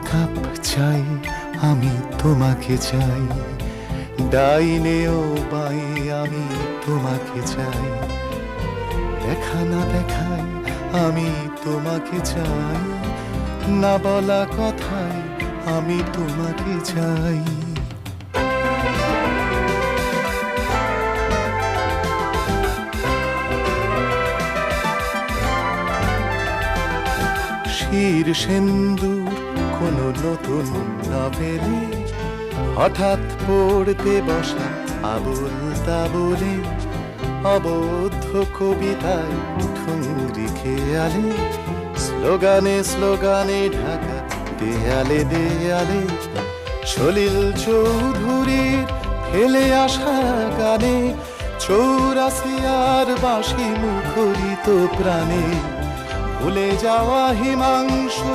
Cup চাই, আমি তোমাকে চাই, ডাইনে ও বাই আমি তোমাকে চাই, দেখা না দেখাই আমি তোমাকে চাই, না বলা কথায় আমি তোমাকে চাই। শির সেন্দুর কোনো নতুন নভেলে হঠাৎ পড়তে বসা আবুল তাবুলে, অবদ্ধ কবিতায় ঠুংরি খেয়ালে, স্লোগানে স্লোগানে ঢাকা দেয়ালে দেয়ালে, সলিল চৌধুরীর ফেলে আসা গানে, চৌরাসিয়ার বাঁশি মুখরিত প্রাণে, ভুলে যাওয়া হিমাংশু